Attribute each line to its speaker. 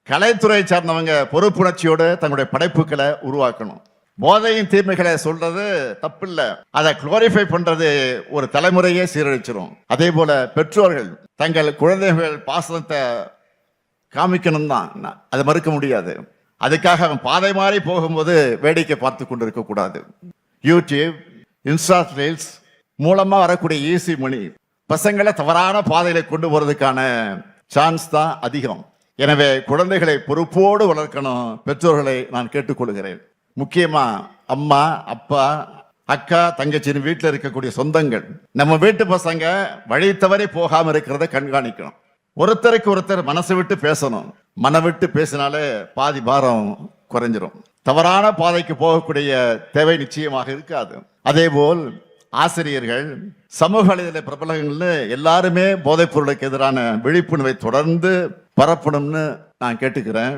Speaker 1: கலைத்துறை சார்ந்தவங்க பொறுப்புணர்ச்சியோடு தங்களுடைய படைப்புகளை உருவாக்கணும். போதையின் தீமைகளை சொல்றது தப்பு இல்ல, அதை குளோரிஃபை பண்றது ஒரு தலைமுறையே சீரழிச்சிடும். அதே போல பெற்றோர்கள் தங்கள் குழந்தைகள் பாசனத்தை காமிக்கணும் தான், அதை மறுக்க முடியாது. அதுக்காக அவன் பாதை மாறி போகும்போது வேடிக்கை பார்த்து கொண்டு இருக்க கூடாது. யூடியூப், இன்ஸ்டா ரீல்ஸ் மூலமா வரக்கூடிய ஈஸி மணி பசங்களை தவறான பாதையில கொண்டு போறதுக்கான சான்ஸ் தான் அதிகம். எனவே குழந்தைகளை பொறுப்போடு வளர்க்கணும் பெற்றோர்களை நான் கேட்டுக்கொள்கிறேன். முக்கியமா அம்மா, அப்பா, அக்கா, தங்கச்சின்னு வீட்டில் இருக்கக்கூடிய சொந்தங்கள், நம்ம வீட்டு பசங்க வழி தவறி போகாம இருக்கிறத கண்காணிக்கணும். ஒருத்தருக்கு ஒருத்தர் மனசு விட்டு பேசணும். மன விட்டு பேசினாலே பாதி பாரம் குறைஞ்சிரும். தவறான பாதைக்கு போகக்கூடிய தேவை நிச்சயமாக இருக்காது. அதே போல் ஆசிரியர்கள், சமூக வலைதள பிரபலங்கள்னு எல்லாருமே போதைப் பொருளுக்கு எதிரான விழிப்புணர்வை தொடர்ந்து பரப்பணும்னு நான் கேட்டுக்கிறேன்.